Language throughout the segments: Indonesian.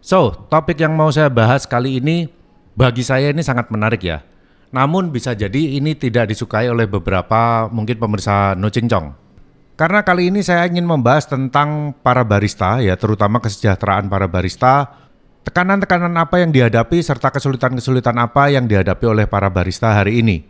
Topik yang mau saya bahas kali ini bagi saya ini sangat menarik ya. Namun bisa jadi ini tidak disukai oleh beberapa mungkin pemirsa No Cincong. Karena kali ini saya ingin membahas tentang para barista ya, terutama kesejahteraan para barista, tekanan-tekanan apa yang dihadapi serta kesulitan-kesulitan apa yang dihadapi oleh para barista hari ini.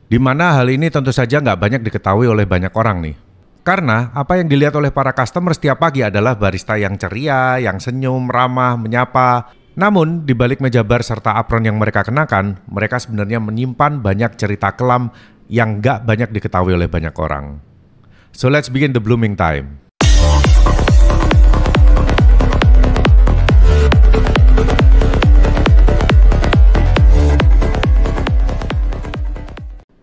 Di mana hal ini tentu saja nggak banyak diketahui oleh banyak orang nih. Karena apa yang dilihat oleh para customer setiap pagi adalah barista yang ceria, yang senyum, ramah, menyapa. Namun di balik meja bar serta apron yang mereka kenakan, mereka sebenarnya menyimpan banyak cerita kelam yang nggak banyak diketahui oleh banyak orang. So let's begin the blooming time.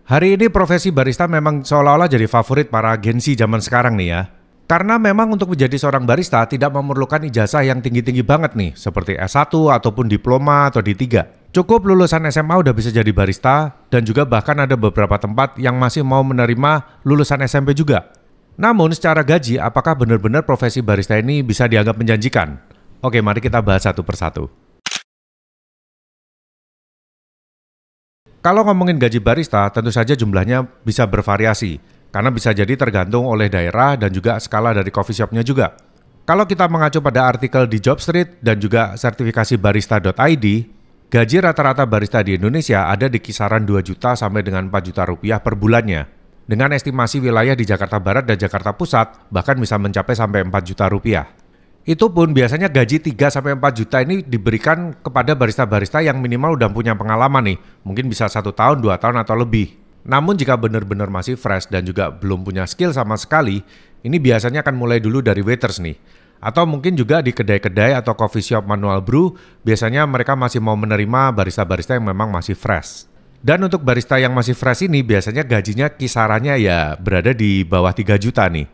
Hari ini profesi barista memang seolah-olah jadi favorit para Gen Z zaman sekarang nih ya. Karena memang untuk menjadi seorang barista tidak memerlukan ijazah yang tinggi-tinggi banget nih, seperti S1 ataupun diploma atau D3. Cukup lulusan SMA udah bisa jadi barista, dan juga bahkan ada beberapa tempat yang masih mau menerima lulusan SMP juga. Namun secara gaji, apakah benar-benar profesi barista ini bisa dianggap menjanjikan? Oke, mari kita bahas satu persatu. Kalau ngomongin gaji barista, tentu saja jumlahnya bisa bervariasi, karena bisa jadi tergantung oleh daerah dan juga skala dari coffee shop-nya juga. Kalau kita mengacu pada artikel di Jobstreet dan juga sertifikasi barista.id, gaji rata-rata barista di Indonesia ada di kisaran 2 juta sampai dengan 4 juta rupiah per bulannya. Dengan estimasi wilayah di Jakarta Barat dan Jakarta Pusat, bahkan bisa mencapai sampai 4 juta rupiah. Itu pun biasanya gaji 3-4 juta ini diberikan kepada barista-barista yang minimal udah punya pengalaman nih. Mungkin bisa 1 tahun, 2 tahun atau lebih. Namun jika benar-benar masih fresh dan juga belum punya skill sama sekali, ini biasanya akan mulai dulu dari waiters nih. Atau mungkin juga di kedai-kedai atau coffee shop manual brew, biasanya mereka masih mau menerima barista-barista yang memang masih fresh. Dan untuk barista yang masih fresh ini biasanya gajinya kisarannya ya berada di bawah 3 juta nih.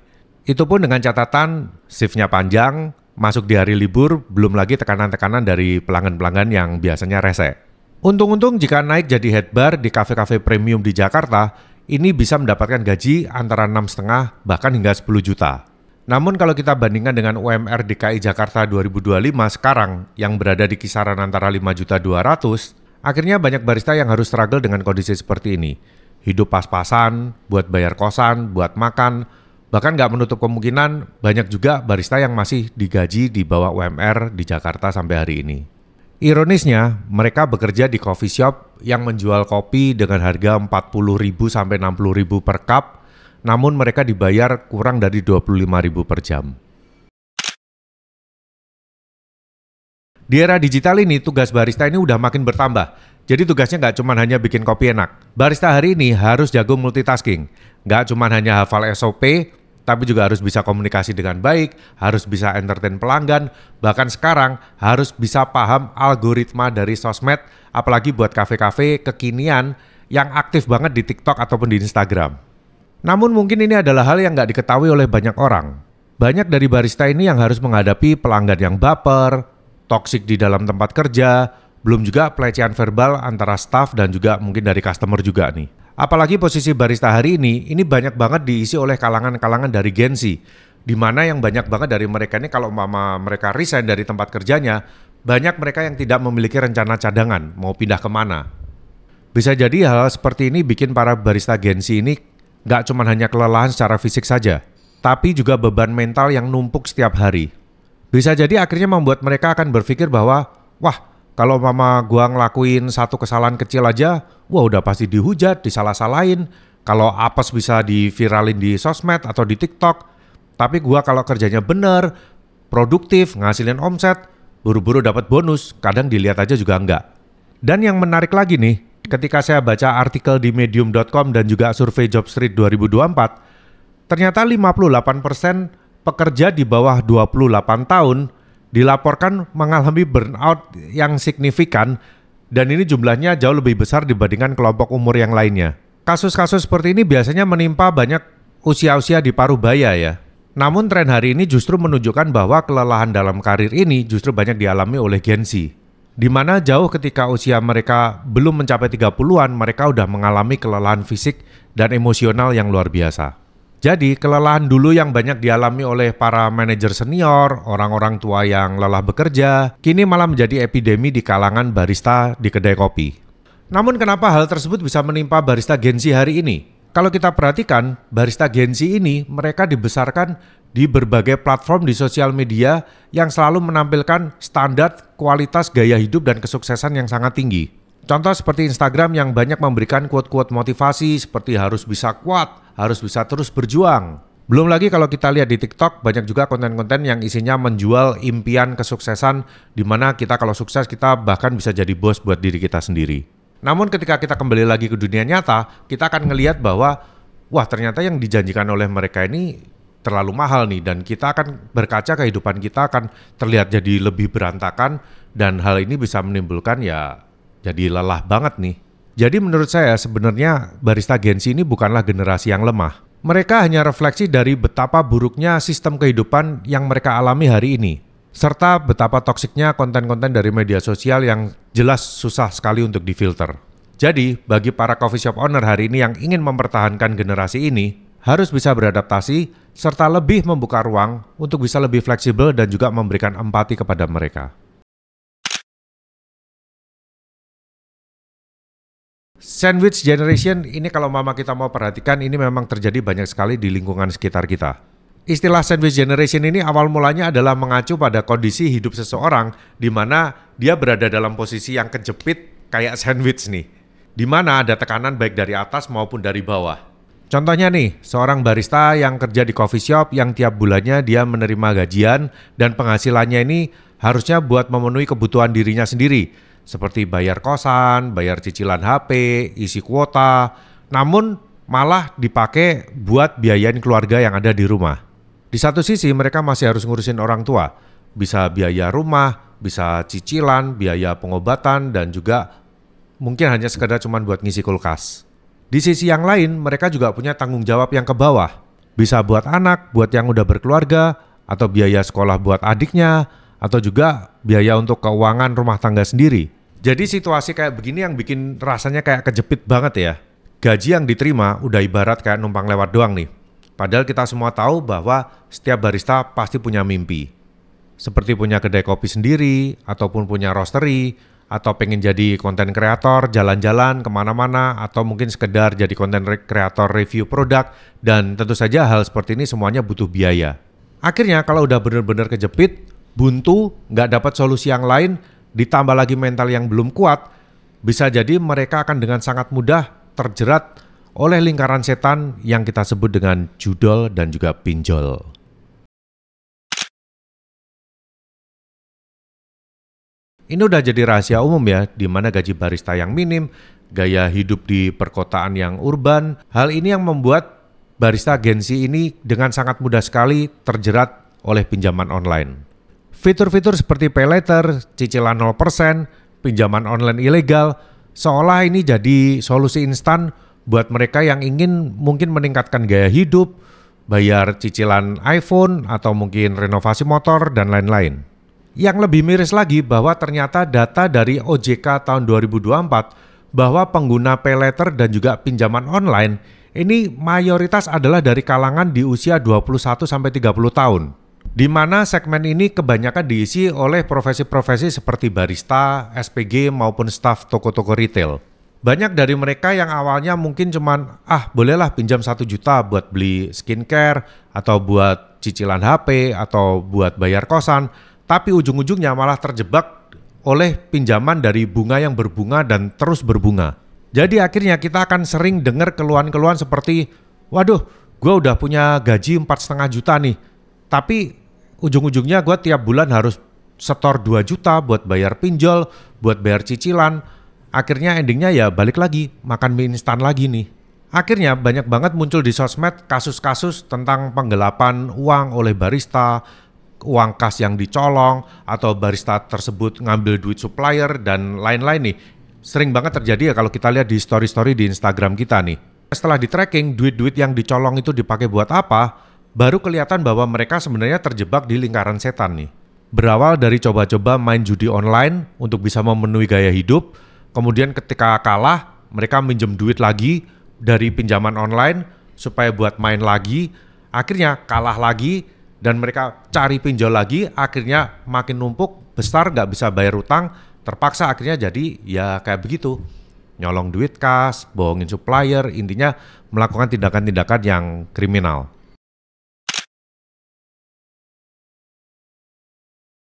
Itu pun dengan catatan shift-nya panjang, masuk di hari libur, belum lagi tekanan-tekanan dari pelanggan-pelanggan yang biasanya rese. Untung-untung jika naik jadi head bar di kafe-kafe premium di Jakarta, ini bisa mendapatkan gaji antara 6,5 bahkan hingga 10 juta. Namun kalau kita bandingkan dengan UMR DKI Jakarta 2025 sekarang yang berada di kisaran antara 5.200.000, akhirnya banyak barista yang harus struggle dengan kondisi seperti ini. Hidup pas-pasan, buat bayar kosan, buat makan. Bahkan nggak menutup kemungkinan banyak juga barista yang masih digaji di bawah UMR di Jakarta sampai hari ini. Ironisnya, mereka bekerja di coffee shop yang menjual kopi dengan harga 40.000 sampai 60.000 per cup, namun mereka dibayar kurang dari 25.000 per jam. Di era digital ini, tugas barista ini udah makin bertambah. Jadi tugasnya nggak cuma hanya bikin kopi enak. Barista hari ini harus jago multitasking. Nggak cuma hanya hafal SOP, tapi juga harus bisa komunikasi dengan baik, harus bisa entertain pelanggan, bahkan sekarang harus bisa paham algoritma dari sosmed, apalagi buat kafe-kafe kekinian yang aktif banget di TikTok ataupun di Instagram. Namun mungkin ini adalah hal yang nggak diketahui oleh banyak orang. Banyak dari barista ini yang harus menghadapi pelanggan yang baper, toksik di dalam tempat kerja, belum juga pelecehan verbal antara staff dan juga mungkin dari customer juga nih. Apalagi posisi barista hari ini banyak banget diisi oleh kalangan-kalangan dari Gen Z, di mana yang banyak banget dari mereka ini kalau mereka resign dari tempat kerjanya, banyak mereka yang tidak memiliki rencana cadangan mau pindah kemana. Bisa jadi hal seperti ini bikin para barista Gen Z ini nggak cuma hanya kelelahan secara fisik saja, tapi juga beban mental yang numpuk setiap hari. Bisa jadi akhirnya membuat mereka akan berpikir bahwa, wah, kalau gua ngelakuin satu kesalahan kecil aja, wah udah pasti dihujat, disalah-salahin. Kalau apes bisa diviralin di sosmed atau di TikTok. Tapi gua kalau kerjanya bener, produktif, ngasilin omset, buru-buru dapat bonus, kadang dilihat aja juga enggak. Dan yang menarik lagi nih, ketika saya baca artikel di medium.com dan juga survei Jobstreet 2024, ternyata 58% pekerja di bawah 28 tahun dilaporkan mengalami burnout yang signifikan, dan ini jumlahnya jauh lebih besar dibandingkan kelompok umur yang lainnya. Kasus-kasus seperti ini biasanya menimpa banyak usia-usia di paruh baya ya. Namun tren hari ini justru menunjukkan bahwa kelelahan dalam karir ini justru banyak dialami oleh Gen Z. Di mana jauh ketika usia mereka belum mencapai 30-an, mereka udah mengalami kelelahan fisik dan emosional yang luar biasa. Jadi kelelahan dulu yang banyak dialami oleh para manajer senior, orang-orang tua yang lelah bekerja, kini malah menjadi epidemi di kalangan barista di kedai kopi. Namun kenapa hal tersebut bisa menimpa barista Gen Z hari ini? Kalau kita perhatikan, barista Gen Z ini mereka dibesarkan di berbagai platform di sosial media yang selalu menampilkan standar kualitas gaya hidup dan kesuksesan yang sangat tinggi. Contoh seperti Instagram yang banyak memberikan quote-quote motivasi seperti harus bisa kuat, harus bisa terus berjuang. Belum lagi kalau kita lihat di TikTok, banyak juga konten-konten yang isinya menjual impian kesuksesan di mana kita kalau sukses kita bahkan bisa jadi bos buat diri kita sendiri. Namun ketika kita kembali lagi ke dunia nyata, kita akan ngelihat bahwa wah ternyata yang dijanjikan oleh mereka ini terlalu mahal nih dan kita akan berkaca kehidupan kita akan terlihat jadi lebih berantakan dan hal ini bisa menimbulkan ya jadi lelah banget nih. Jadi menurut saya sebenarnya barista Gen Z ini bukanlah generasi yang lemah. Mereka hanya refleksi dari betapa buruknya sistem kehidupan yang mereka alami hari ini. Serta betapa toksiknya konten-konten dari media sosial yang jelas susah sekali untuk difilter. Jadi bagi para coffee shop owner hari ini yang ingin mempertahankan generasi ini, harus bisa beradaptasi serta lebih membuka ruang untuk bisa lebih fleksibel dan juga memberikan empati kepada mereka. Sandwich generation ini kalau mama kita mau perhatikan ini memang terjadi banyak sekali di lingkungan sekitar kita. Istilah sandwich generation ini awal mulanya adalah mengacu pada kondisi hidup seseorang di mana dia berada dalam posisi yang kejepit kayak sandwich nih. Di mana ada tekanan baik dari atas maupun dari bawah. Contohnya nih, seorang barista yang kerja di coffee shop yang tiap bulannya dia menerima gajian dan penghasilannya ini harusnya buat memenuhi kebutuhan dirinya sendiri. Seperti bayar kosan, bayar cicilan HP, isi kuota, namun malah dipakai buat biayain keluarga yang ada di rumah. Di satu sisi mereka masih harus ngurusin orang tua, bisa biaya rumah, bisa cicilan, biaya pengobatan, dan juga mungkin hanya sekedar cuma buat ngisi kulkas. Di sisi yang lain mereka juga punya tanggung jawab yang ke bawah, bisa buat anak, buat yang udah berkeluarga, atau biaya sekolah buat adiknya, atau juga biaya untuk keuangan rumah tangga sendiri. Jadi situasi kayak begini yang bikin rasanya kayak kejepit banget ya. Gaji yang diterima udah ibarat kayak numpang lewat doang nih. Padahal kita semua tahu bahwa setiap barista pasti punya mimpi. Seperti punya kedai kopi sendiri, ataupun punya roastery, atau pengen jadi konten kreator, jalan-jalan kemana-mana, atau mungkin sekedar jadi konten kreator review produk, dan tentu saja hal seperti ini semuanya butuh biaya. Akhirnya kalau udah bener-bener kejepit, buntu, nggak dapat solusi yang lain, ditambah lagi mental yang belum kuat, bisa jadi mereka akan dengan sangat mudah terjerat oleh lingkaran setan yang kita sebut dengan judol dan juga pinjol. Ini udah jadi rahasia umum ya, di mana gaji barista yang minim, gaya hidup di perkotaan yang urban, hal ini yang membuat barista Gen Z ini dengan sangat mudah sekali terjerat oleh pinjaman online. Fitur-fitur seperti pay later, cicilan 0%, pinjaman online ilegal, seolah ini jadi solusi instan buat mereka yang ingin mungkin meningkatkan gaya hidup, bayar cicilan iPhone, atau mungkin renovasi motor, dan lain-lain. Yang lebih miris lagi bahwa ternyata data dari OJK tahun 2024 bahwa pengguna pay later dan juga pinjaman online ini mayoritas adalah dari kalangan di usia 21-30 tahun. Di mana segmen ini kebanyakan diisi oleh profesi-profesi seperti barista, SPG maupun staf toko-toko retail. Banyak dari mereka yang awalnya mungkin cuman bolehlah pinjam 1 juta buat beli skincare atau buat cicilan HP atau buat bayar kosan, tapi ujung-ujungnya malah terjebak oleh pinjaman dari bunga yang berbunga dan terus berbunga. Jadi akhirnya kita akan sering dengar keluhan-keluhan seperti, waduh, gue udah punya gaji 4,5 juta nih, tapi ujung-ujungnya gue tiap bulan harus setor 2 juta buat bayar pinjol, buat bayar cicilan. Akhirnya endingnya ya balik lagi, makan mie instan lagi nih. Akhirnya banyak banget muncul di sosmed kasus-kasus tentang penggelapan uang oleh barista, uang kas yang dicolong, atau barista tersebut ngambil duit supplier, dan lain-lain nih. Sering banget terjadi ya kalau kita lihat di story-story di Instagram kita nih. Setelah di-tracking, duit-duit yang dicolong itu dipakai buat apa, baru kelihatan bahwa mereka sebenarnya terjebak di lingkaran setan nih. Berawal dari coba-coba main judi online untuk bisa memenuhi gaya hidup, kemudian ketika kalah, mereka minjem duit lagi dari pinjaman online supaya buat main lagi, akhirnya kalah lagi, dan mereka cari pinjol lagi, akhirnya makin numpuk, besar nggak bisa bayar utang, terpaksa akhirnya jadi ya kayak begitu. Nyolong duit kas, bohongin supplier, intinya melakukan tindakan-tindakan yang kriminal.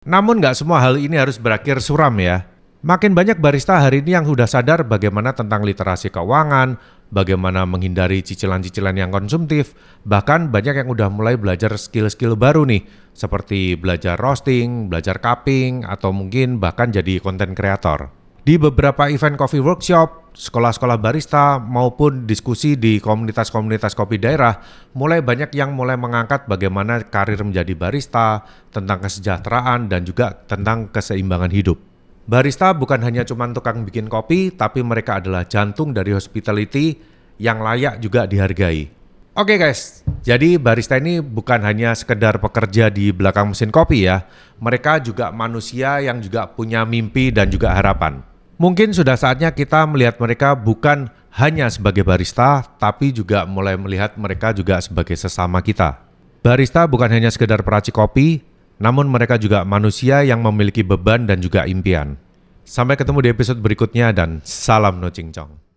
Namun nggak semua hal ini harus berakhir suram ya. Makin banyak barista hari ini yang sudah sadar bagaimana tentang literasi keuangan, bagaimana menghindari cicilan-cicilan yang konsumtif, bahkan banyak yang udah mulai belajar skill-skill baru nih, seperti belajar roasting, belajar cupping, atau mungkin bahkan jadi content creator. Di beberapa event coffee workshop, sekolah-sekolah barista, maupun diskusi di komunitas-komunitas kopi daerah, mulai banyak yang mulai mengangkat bagaimana karir menjadi barista, tentang kesejahteraan, dan juga tentang keseimbangan hidup. Barista bukan hanya cuma tukang bikin kopi, tapi mereka adalah jantung dari hospitality yang layak juga dihargai. Oke guys, jadi barista ini bukan hanya sekedar pekerja di belakang mesin kopi ya. Mereka juga manusia yang juga punya mimpi dan juga harapan. Mungkin sudah saatnya kita melihat mereka bukan hanya sebagai barista, tapi juga mulai melihat mereka juga sebagai sesama kita. Barista bukan hanya sekedar peracik kopi, namun mereka juga manusia yang memiliki beban dan juga impian. Sampai ketemu di episode berikutnya dan salam no cincong.